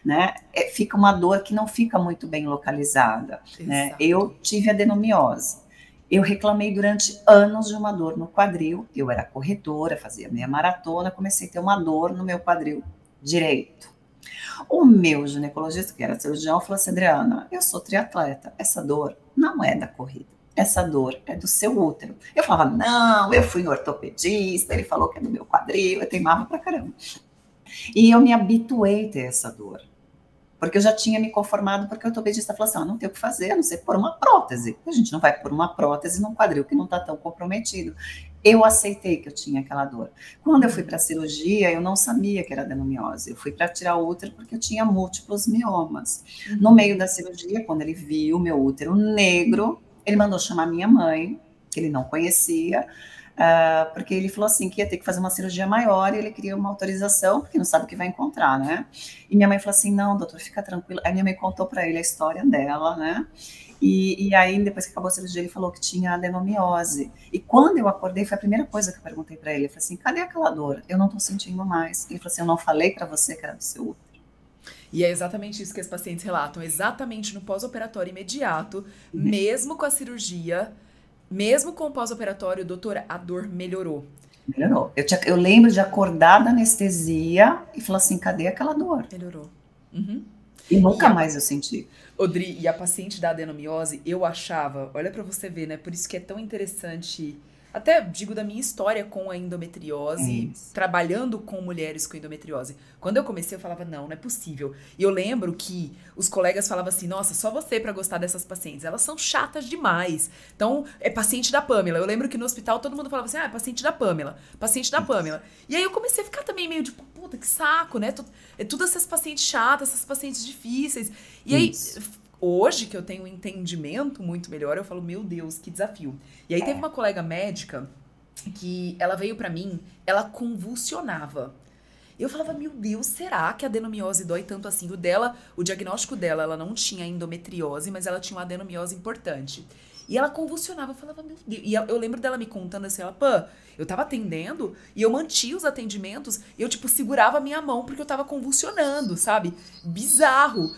né, fica uma dor que não fica muito bem localizada. Né? Eu tive adenomiose. Eu reclamei durante anos de uma dor no quadril. Eu era corredora, fazia meia maratona, comecei a ter uma dor no meu quadril direito. O meu ginecologista, que era cirurgião, falou assim: Adriana, eu sou triatleta, essa dor não é da corrida. Essa dor é do seu útero. Eu falava, não, eu fui no ortopedista, ele falou que é do meu quadril, eu teimava pra caramba. E eu me habituei a ter essa dor. Porque eu já tinha me conformado, porque o ortopedista falou assim, não tem o que fazer, a não ser pôr uma prótese. A gente não vai pôr uma prótese num quadril que não está tão comprometido. Eu aceitei que eu tinha aquela dor. Quando eu fui para a cirurgia, eu não sabia que era adenomiose. Eu fui para tirar o útero porque eu tinha múltiplos miomas. No meio da cirurgia, quando ele viu o meu útero negro, ele mandou chamar minha mãe, que ele não conhecia, porque ele falou assim que ia ter que fazer uma cirurgia maior e ele queria uma autorização, porque não sabe o que vai encontrar, né? E minha mãe falou assim, não, doutor, fica tranquilo. Aí minha mãe contou para ele a história dela, né? E aí, depois que acabou a cirurgia, ele falou que tinha adenomiose. E quando eu acordei, foi a primeira coisa que eu perguntei para ele. Eu falei assim, cadê aquela dor? Eu não tô sentindo mais. Ele falou assim, eu não falei para você que era do seu útero. E é exatamente isso que as pacientes relatam, exatamente no pós-operatório imediato, mesmo com a cirurgia, mesmo com o pós-operatório, doutora, a dor melhorou. Melhorou. Eu lembro de acordar da anestesia e falar assim, cadê aquela dor? Melhorou. Uhum. E nunca mais eu senti. Odri, e a paciente da adenomiose, eu achava, olha pra você ver, né, por isso que é tão interessante... Até digo da minha história com a endometriose, trabalhando com mulheres com endometriose. Quando eu comecei, eu falava, não é possível. E eu lembro que os colegas falavam assim, nossa, só você pra gostar dessas pacientes. Elas são chatas demais. Então, é paciente da Pamela. Eu lembro que no hospital todo mundo falava assim, é paciente da Pamela, paciente da Pamela. E aí eu comecei a ficar também meio tipo, puta, que saco, né? É tudo essas pacientes chatas, essas pacientes difíceis. E aí... Hoje, que eu tenho um entendimento muito melhor, eu falo, meu Deus, que desafio. E aí teve uma colega médica que ela veio pra mim, ela convulsionava. Eu falava, meu Deus, será que a adenomiose dói tanto assim? O diagnóstico dela, ela não tinha endometriose, mas ela tinha uma adenomiose importante. E ela convulsionava, eu falava, meu Deus. E eu lembro dela me contando assim, eu tava atendendo e eu mantinha os atendimentos e eu, tipo, segurava a minha mão porque eu tava convulsionando, sabe? Bizarro.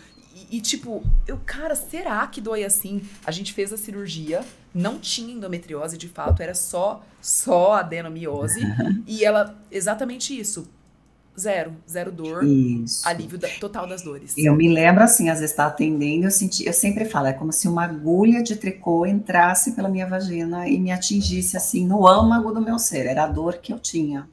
E tipo, cara, será que dói assim? A gente fez a cirurgia, não tinha endometriose de fato, era só adenomiose. E ela, exatamente isso. Zero dor, isso. Alívio total das dores. Eu me lembro assim, às vezes tá atendendo, eu sempre falo, é como se uma agulha de tricô entrasse pela minha vagina e me atingisse assim no âmago do meu ser, era a dor que eu tinha.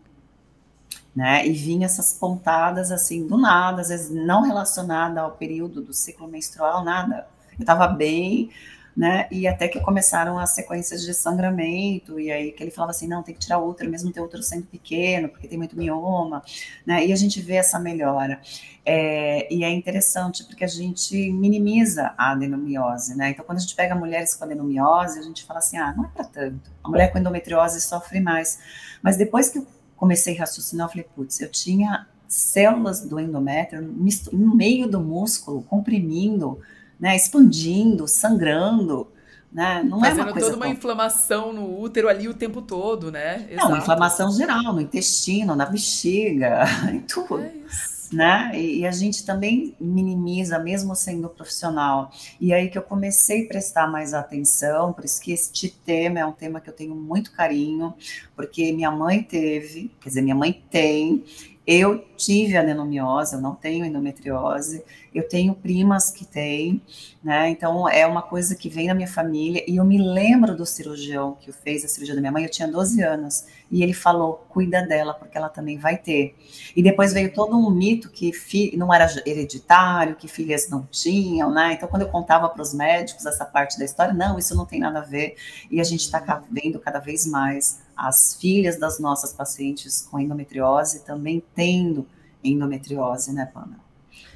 Né? E vinha essas pontadas assim do nada, às vezes não relacionada ao período do ciclo menstrual, nada. Eu estava bem, né? E até que começaram as sequências de sangramento, e aí que ele falava assim, não, tem que tirar o útero, mesmo ter o útero sendo pequeno, porque tem muito mioma, né? E a gente vê essa melhora. E é interessante porque a gente minimiza a adenomiose, né? Então, quando a gente pega mulheres com adenomiose, a gente fala assim, não é para tanto. A mulher com endometriose sofre mais. Mas depois que eu comecei a raciocinar, eu falei, putz, eu tinha células do endométrio no meio do músculo, comprimindo, né, expandindo, sangrando, né, não é uma coisa... Fazendo toda uma inflamação no útero ali o tempo todo, né? Não, uma inflamação geral, no intestino, na bexiga, em tudo. É isso. Né? E a gente também minimiza, mesmo sendo profissional. E aí que eu comecei a prestar mais atenção, por isso que este tema é um tema que eu tenho muito carinho, porque minha mãe teve, quer dizer, minha mãe tem, eu tive adenomiose, eu não tenho endometriose, Eu tenho primas que têm, né? Então é uma coisa que vem na minha família. E eu me lembro do cirurgião que fez a cirurgia da minha mãe, eu tinha 12 anos, e ele falou: cuida dela, porque ela também vai ter. E depois veio todo um mito que não era hereditário, que filhas não tinham, né? Então quando eu contava para os médicos essa parte da história, não, isso não tem nada a ver. E a gente está vendo cada vez mais as filhas das nossas pacientes com endometriose também tendo endometriose, né, Pamela?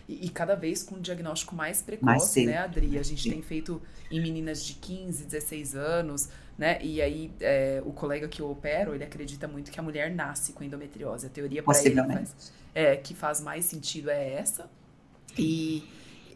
E cada vez com um diagnóstico mais precoce, né, Adri? A gente tem feito em meninas de 15, 16 anos, né? E aí o colega que eu opero, ele acredita muito que a mulher nasce com endometriose. A teoria para ele que faz mais sentido é essa. E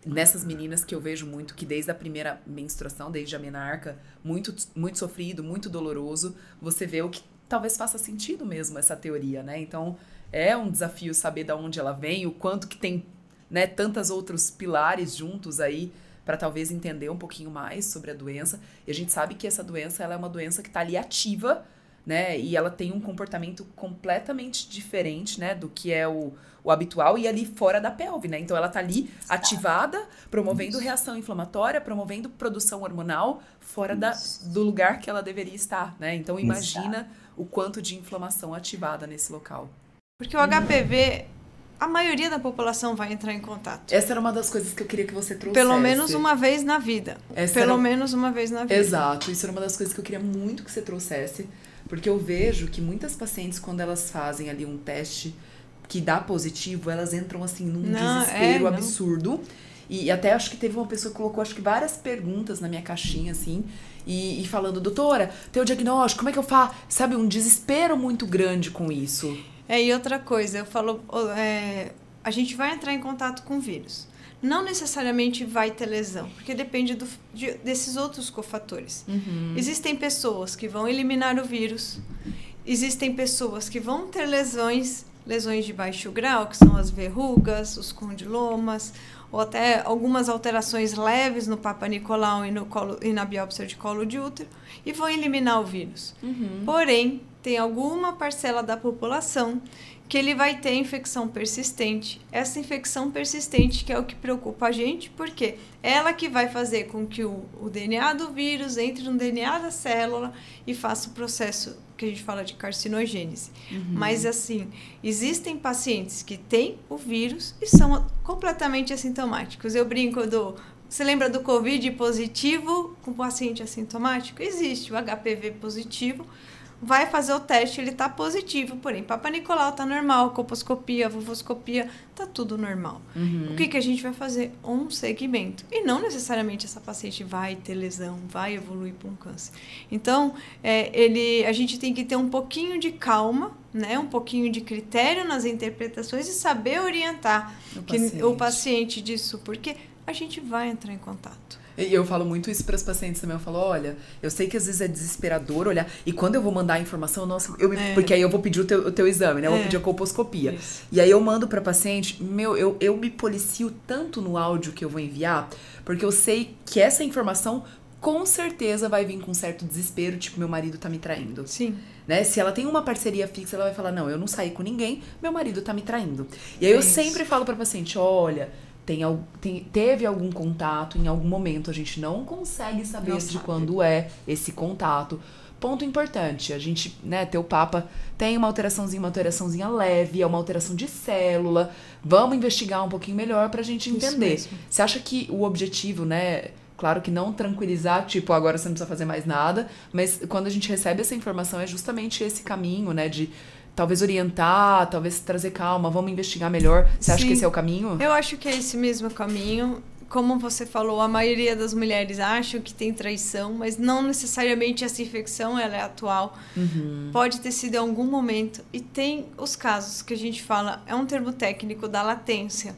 nessas meninas que eu vejo muito, que desde a primeira menstruação, desde a menarca, muito, muito sofrido, muito doloroso, você vê o que talvez faça sentido mesmo essa teoria, né? Então, é um desafio saber de onde ela vem, o quanto que tem, né, tantos outros pilares juntos aí para talvez entender um pouquinho mais sobre a doença. E a gente sabe que essa doença, ela é uma doença que está ali ativa, né? E ela tem um comportamento completamente diferente, né, do que é o habitual e ali fora da pelve, né? Então ela tá ali ativada, promovendo reação inflamatória, promovendo produção hormonal fora do lugar que ela deveria estar, né? Então imagina o quanto de inflamação ativada nesse local. Porque o HPV, a maioria da população vai entrar em contato. Essa era uma das coisas que eu queria que você trouxesse. Pelo menos uma vez na vida. Menos uma vez na vida. Exato. Isso era uma das coisas que eu queria muito que você trouxesse. Porque eu vejo que muitas pacientes, quando elas fazem ali um teste que dá positivo, elas entram assim num desespero absurdo. E até acho que teve uma pessoa que colocou, acho que várias perguntas na minha caixinha, assim, e falando: doutora, teu diagnóstico, como é que eu faço? Sabe, um desespero muito grande com isso. E outra coisa, eu falo, a gente vai entrar em contato com o vírus. Não necessariamente vai ter lesão, porque depende desses outros cofatores. Uhum. Existem pessoas que vão eliminar o vírus, existem pessoas que vão ter lesões de baixo grau, que são as verrugas, os condilomas, ou até algumas alterações leves no Papa Nicolau e na biópsia de colo de útero, e vão eliminar o vírus. Uhum. Porém, tem alguma parcela da população que ele vai ter infecção persistente. Essa infecção persistente que é o que preocupa a gente, porque ela que vai fazer com que o DNA do vírus entre no DNA da célula e faça o processo que a gente fala de carcinogênese. Uhum. Mas, assim, existem pacientes que têm o vírus e são completamente assintomáticos. Eu brinco Você lembra do Covid positivo com paciente assintomático? Existe o HPV positivo. Vai fazer o teste, ele está positivo, porém, Papa Nicolau está normal, colposcopia, vulvoscopia, está tudo normal. Uhum. O que a gente vai fazer? Um segmento. E não necessariamente essa paciente vai ter lesão, vai evoluir para um câncer. Então, a gente tem que ter um pouquinho de calma, né? Um pouquinho de critério nas interpretações e saber orientar o paciente disso, porque a gente vai entrar em contato. E eu falo muito isso para os pacientes também. Eu falo, olha, eu sei que às vezes é desesperador olhar. E quando eu vou mandar a informação, nossa, porque aí eu vou pedir o teu exame, né? Eu vou pedir a colposcopia. Isso. E aí eu mando para paciente, eu me policio tanto no áudio que eu vou enviar, porque eu sei que essa informação com certeza vai vir com um certo desespero, tipo, meu marido tá me traindo. Sim. Né? Se ela tem uma parceria fixa, ela vai falar, não, eu não saí com ninguém, meu marido tá me traindo. E aí eu sempre falo pra paciente, olha, teve algum contato em algum momento, a gente não consegue saber de quando é esse contato. Ponto importante, a gente, né, teu Papa tem uma alteraçãozinha leve, é uma alteração de célula, vamos investigar um pouquinho melhor pra gente entender. Você acha que o objetivo, né, claro que não tranquilizar, tipo, agora você não precisa fazer mais nada, mas quando a gente recebe essa informação é justamente esse caminho, né, de talvez orientar, talvez trazer calma, vamos investigar melhor. Você acha que esse é o caminho? Eu acho que é esse mesmo caminho. Como você falou, a maioria das mulheres acham que tem traição, mas não necessariamente essa infecção ela é atual. Uhum. Pode ter sido em algum momento. E tem os casos que a gente fala, é um termo técnico da latência.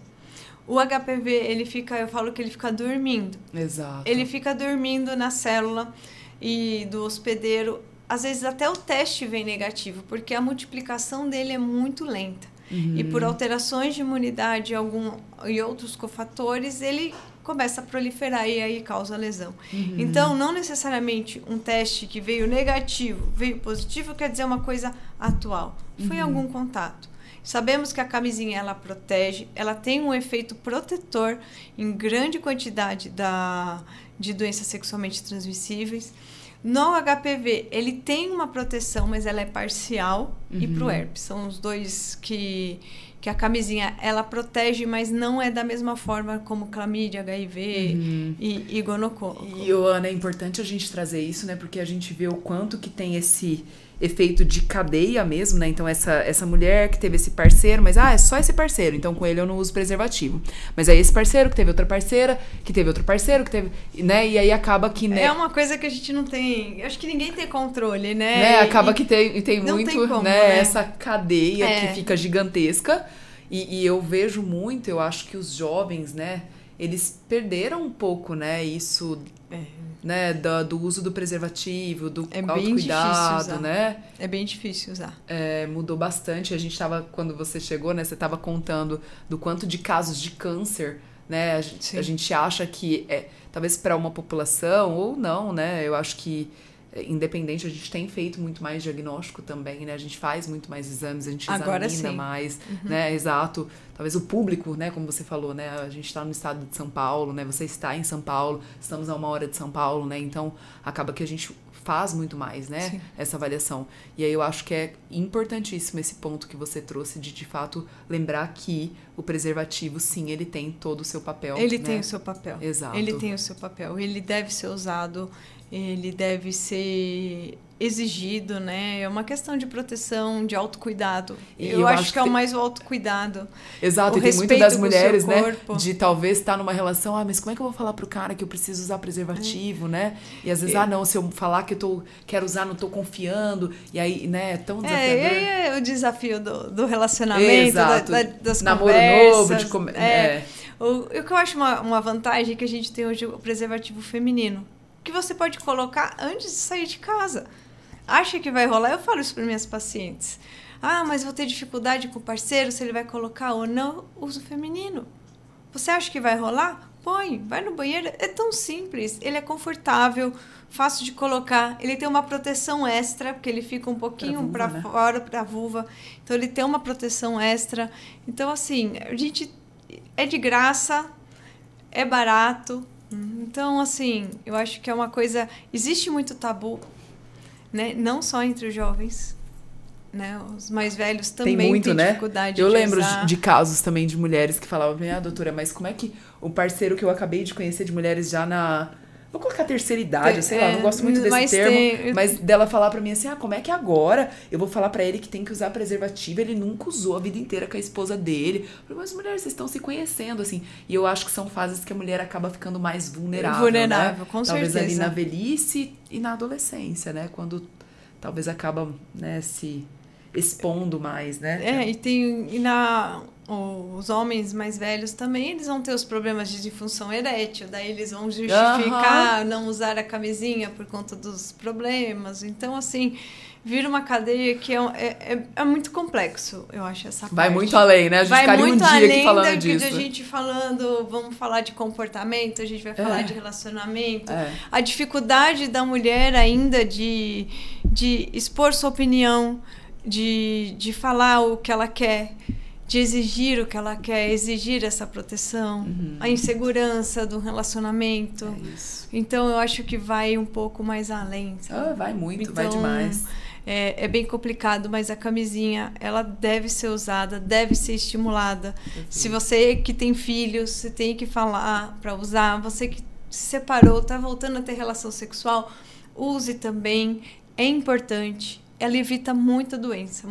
O HPV, eu falo que ele fica dormindo. Exato. Ele fica dormindo na célula e do hospedeiro. Às vezes até o teste vem negativo, porque a multiplicação dele é muito lenta. Uhum. E por alterações de imunidade e outros cofatores, ele começa a proliferar e aí causa lesão. Uhum. Então, não necessariamente um teste que veio negativo, veio positivo, quer dizer uma coisa atual. Foi algum contato. Sabemos que a camisinha, ela protege, ela tem um efeito protetor em grande quantidade de doenças sexualmente transmissíveis. No HPV, ele tem uma proteção, mas ela é parcial, e para o herpes. São os dois que a camisinha, ela protege, mas não é da mesma forma como clamídia, HIV e gonococo. E, Ana, é importante a gente trazer isso, né? Porque a gente vê o quanto que tem esse efeito de cadeia mesmo, né? Então, essa mulher que teve esse parceiro, mas, é só esse parceiro, então com ele eu não uso preservativo. Mas aí esse parceiro que teve outra parceira, que teve outro parceiro, que teve, né? E aí acaba que, né? É uma coisa que a gente não tem, acho que ninguém tem controle, né? Acaba que tem muito, tem como, né? Essa cadeia que fica gigantesca. E eu vejo muito, eu acho que os jovens, né? Eles perderam um pouco, né? Isso... né, do uso do preservativo, do autocuidado, né? É bem difícil usar. Mudou bastante. A gente tava, quando você chegou, né, você estava contando do quanto de casos de câncer, né? A gente acha que talvez para uma população ou não, né? Eu acho que independente, a gente tem feito muito mais diagnóstico também, né? A gente faz muito mais exames, a gente examina mais, né? Exato. Talvez o público, né? Como você falou, né? A gente está no estado de São Paulo, né? Você está em São Paulo, estamos a 1 hora de São Paulo, né? Então, acaba que a gente faz muito mais, né? Sim. Essa avaliação. E aí eu acho que é importantíssimo esse ponto que você trouxe de fato, lembrar que o preservativo, sim, ele tem todo o seu papel. Ele tem o seu papel. Exato. Ele tem o seu papel. Ele deve ser usado, ele deve ser exigido, né? É uma questão de proteção, de autocuidado. Eu acho que é mais o autocuidado. Exato, e tem muito das mulheres, né? De talvez estar numa relação, mas como é que eu vou falar pro cara que eu preciso usar preservativo, né? E às vezes, não, se eu falar que eu quero usar, não tô confiando. E aí, né, é tão desafiador. É o desafio do relacionamento, das namoro conversas. novo, O que eu acho uma vantagem é que a gente tem hoje o preservativo feminino, que você pode colocar antes de sair de casa. Acha que vai rolar? Eu falo isso para minhas pacientes. Mas vou ter dificuldade com o parceiro, se ele vai colocar ou não. Uso feminino. Você acha que vai rolar? Põe, vai no banheiro. É tão simples. Ele é confortável, fácil de colocar. Ele tem uma proteção extra, porque ele fica um pouquinho para fora, para a vulva. Então, ele tem uma proteção extra. Então, assim, a gente é de graça, é barato. Então, assim, eu acho que é uma coisa... Existe muito tabu, né? Não só entre os jovens, né? Os mais velhos também têm dificuldade de usar. Eu lembro de casos também de mulheres que falavam, doutora, mas como é que o parceiro que eu acabei de conhecer de mulheres já na... Vou colocar terceira idade, sei lá, não gosto muito desse termo, mas dela falar pra mim assim, como é que agora eu vou falar pra ele que tem que usar preservativo, ele nunca usou a vida inteira com a esposa dele. Eu falei, mas mulheres, vocês estão se conhecendo, assim, e eu acho que são fases que a mulher acaba ficando mais vulnerável, né? Com talvez certeza. Ali na velhice e na adolescência, né, quando talvez acaba, né, se expondo mais, né? Os homens mais velhos também, eles vão ter os problemas de disfunção erétil, daí eles vão justificar não usar a camisinha por conta dos problemas. Então, assim, vira uma cadeia que é muito complexo, eu acho, essa parte. Vai muito além, né? A gente ficaria um dia aqui falando disso. Vai muito além da gente falando, vamos falar de comportamento, a gente vai falar de relacionamento. A dificuldade da mulher ainda de expor sua opinião, de falar o que ela quer, de exigir o que ela quer, exigir essa proteção, a insegurança do relacionamento. Então, eu acho que vai um pouco mais além. Vai muito, vai demais. É bem complicado, mas a camisinha, ela deve ser usada, deve ser estimulada. Se você que tem filhos, você tem que falar para usar. Você que se separou, está voltando a ter relação sexual, use também. É importante. Ela evita muita doença,